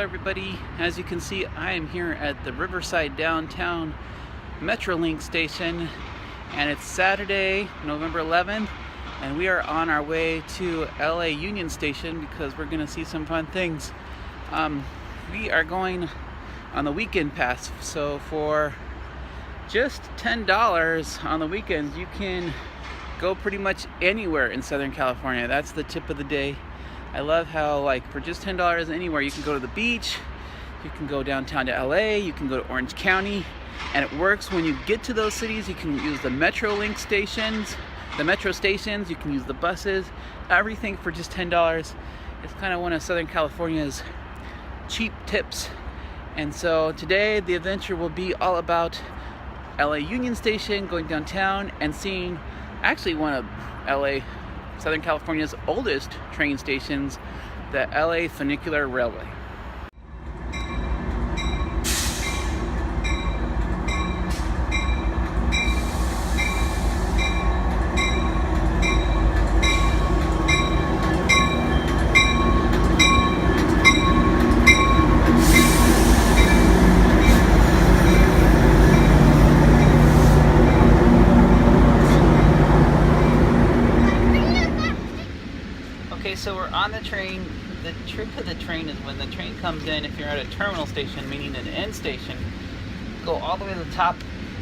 everybody. As you can see, I am here at the Riverside Downtown Metrolink station, and it's Saturday, November 11th, and we are on our way to LA Union Station because we're gonna see some fun things. We are going on the weekend pass, so for just $10 on the weekends, you can go pretty much anywhere in Southern California. That's the tip of the day. I love how, like, for just $10 anywhere, you can go to the beach, you can go downtown to LA, you can go to Orange County, and it works when you get to those cities. You can use the Metrolink stations, the metro stations, you can use the buses, everything for just $10. It's kind of one of Southern California's cheap tips. And so today the adventure will be all about LA Union Station, going downtown and seeing actually one of Southern California's oldest train stations, the LA Funicular Railway. So we're on the train. The trick of the train is when the train comes in, if you're at a terminal station, meaning an end station, go all the way to the top,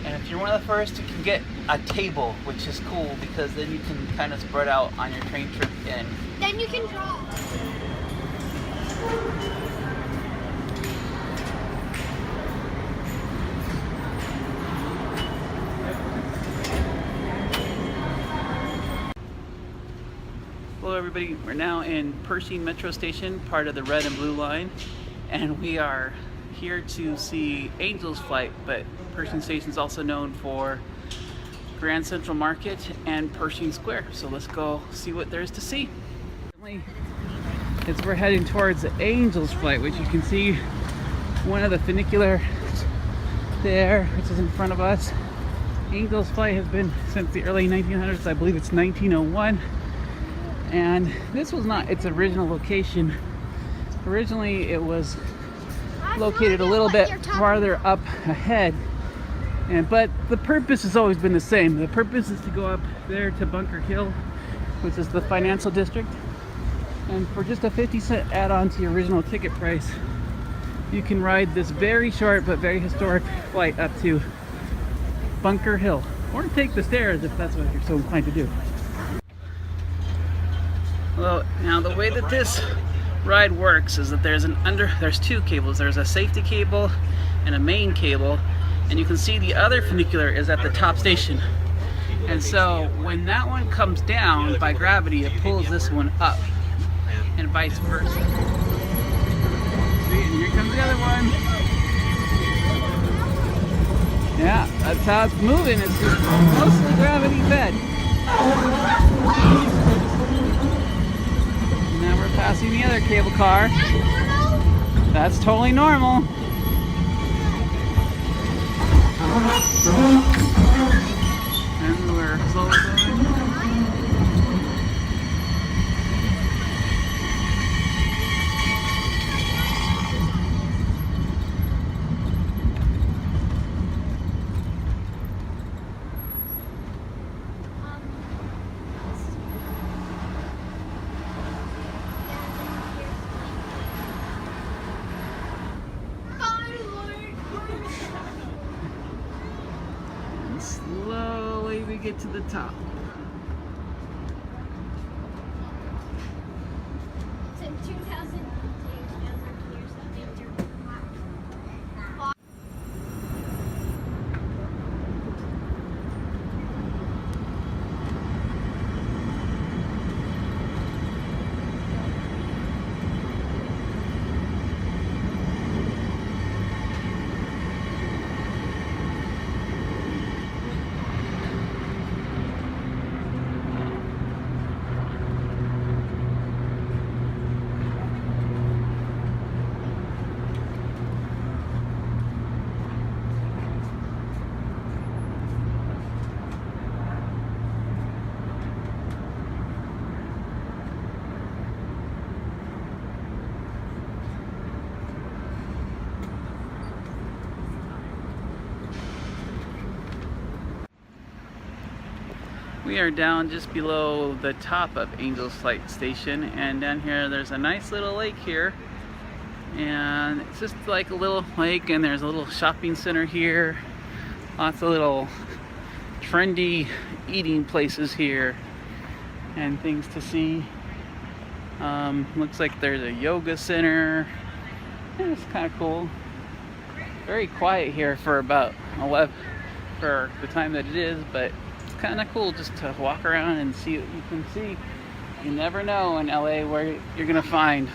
and if you're one of the first, you can get a table, which is cool because then you can kind of spread out on your train trip in. Then you can draw. Hello everybody, we're now in Pershing Metro Station, part of the Red and Blue Line, and we are here to see Angel's Flight, but Pershing Station is also known for Grand Central Market and Pershing Square, so let's go see what there is to see. As we're heading towards Angel's Flight, which you can see one of the funicular there, which is in front of us. Angel's Flight has been since the early 1900s, I believe it's 1901. And this was not its original location. Originally it was located a little bit farther up ahead, but the purpose has always been the same. The purpose is to go up there to Bunker Hill, which is the financial district, and for just a 50-cent add-on to your original ticket price, you can ride this very short but very historic flight up to Bunker Hill, or take the stairs if that's what you're so inclined to do. Well, now the way that this ride works is that there's two cables. There's a safety cable and a main cable, and you can see the other funicular is at the top station. And so when that one comes down by gravity, it pulls this one up, and vice versa. See, and here comes the other one. Yeah, that's how it's moving. It's just mostly gravity fed. Now we're passing the other cable car. That's totally normal. And we're slowly going. Slowly we get to the top. Since 2000. We are down just below the top of Angel's Flight Station, and down here there's a nice little lake here, and it's just like a little lake, and there's a little shopping center here, lots of little trendy eating places here and things to see. Looks like there's a yoga center. It's kind of cool. Very quiet here for about 11 for the time that it is, but it's kind of cool just to walk around and see what you can see. You never know in LA where you're gonna find.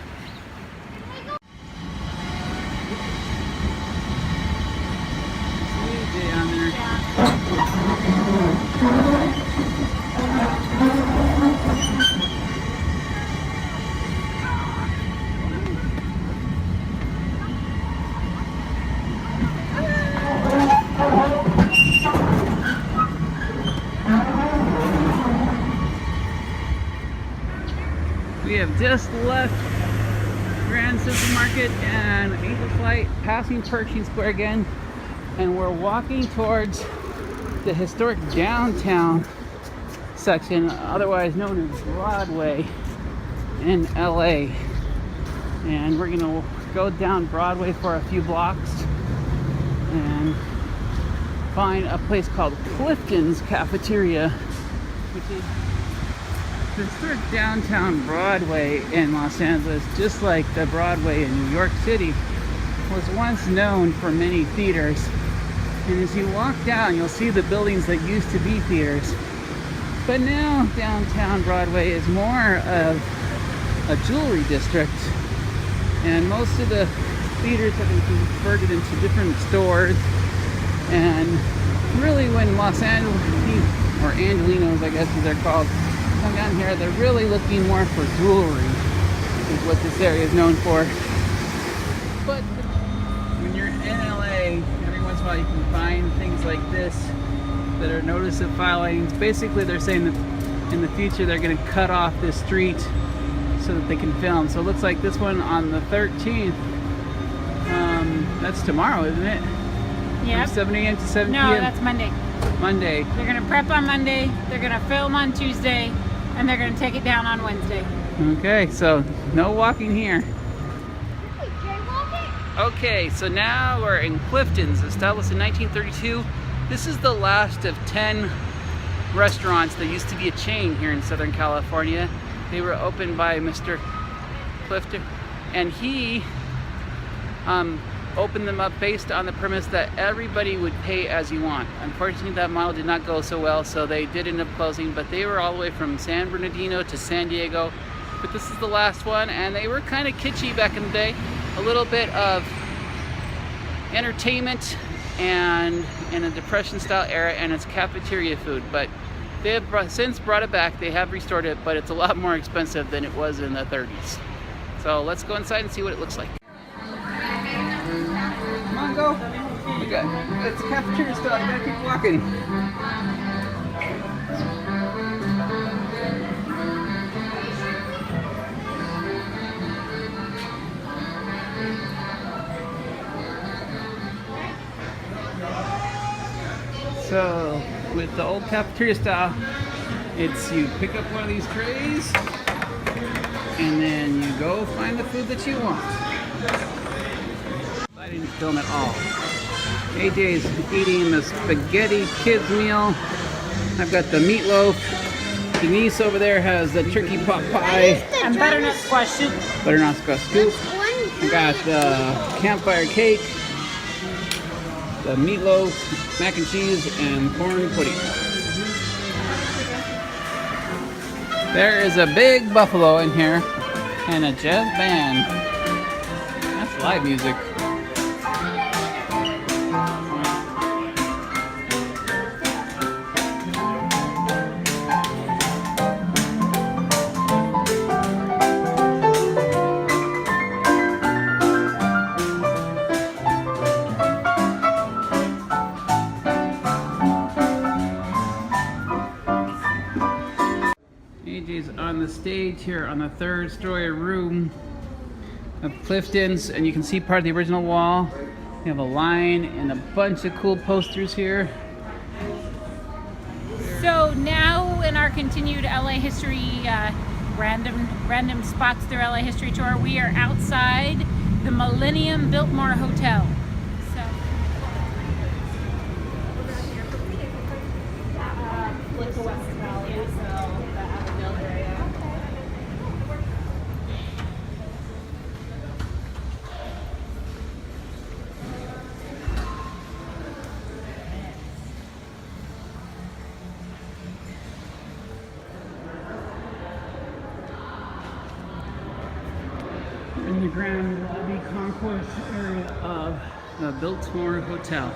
We have just left Grand Supermarket and Angel Flight, passing Pershing Square again, and we're walking towards the historic downtown section, otherwise known as Broadway in LA. And we're gonna go down Broadway for a few blocks and find a place called Clifton's Cafeteria, which is the historic downtown Broadway in Los Angeles, just like the Broadway in New York City, was once known for many theaters. And as you walk down, you'll see the buildings that used to be theaters. But now downtown Broadway is more of a jewelry district, and most of the theaters have been converted into different stores. And really, when Los Angeles, or Angelinos I guess as they're called, come down here, they're really looking more for jewelry, is what this area is known for. But when you're in LA, every once in a while you can find things like this that are notice of filings. Basically, they're saying that in the future they're going to cut off this street so that they can film. So it looks like this one on the 13th, that's tomorrow, isn't it? Yep. From 7 a.m. to 7 p.m. No, that's Monday. Monday. They're going to prep on Monday, they're going to film on Tuesday, and they're going to take it down on Wednesday. Okay, so no walking here. Okay, so now we're in Clifton's, established in 1932. This is the last of 10 restaurants that used to be a chain here in Southern California. They were opened by Mr. Clifton, and he opened them up based on the premise that everybody would pay as you want. Unfortunately, that model did not go so well, so they did end up closing, but they were all the way from San Bernardino to San Diego. But this is the last one, and they were kind of kitschy back in the day. A little bit of entertainment and in a Depression style era, and it's cafeteria food, but they have since brought it back. They have restored it, but it's a lot more expensive than it was in the 30s. So let's go inside and see what it looks like. Come on, go. It's cafeteria style. You gotta keep walking. So, with the old cafeteria style, it's you pick up one of these trays, and then you go find the food that you want. I didn't film at all. AJ's eating the spaghetti kids meal. I've got the meatloaf. Denise over there has the turkey pot pie. And butternut squash soup. Butternut squash soup. I got the campfire cake, the meatloaf, mac and cheese, and corn pudding. There is a big buffalo in here and a jazz band. That's live music. AJ's on the stage here on the third story room of Clifton's, and you can see part of the original wall. We have a line and a bunch of cool posters here. So now So in our continued LA history, random spots through LA history tour, we are outside the Millennium Biltmore Hotel. So, like the West Valley, so the Avondale area. In the grand lobby concourse area of the Biltmore Hotel.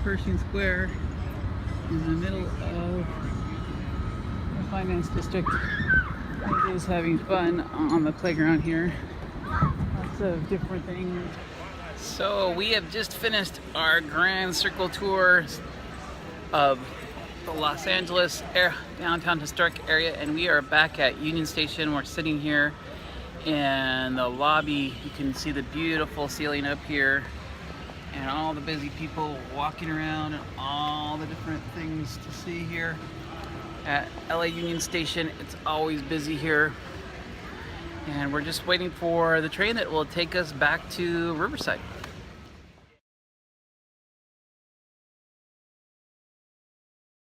Pershing Square in the middle of the finance district. It is having fun on the playground here. Lots of different things. So we have just finished our grand circle tour of the Los Angeles downtown historic area, and we are back at Union Station. We're sitting here in the lobby. You can see the beautiful ceiling up here and all the busy people walking around and all the different things to see here at LA Union Station. It's always busy here, and we're just waiting for the train that will take us back to Riverside.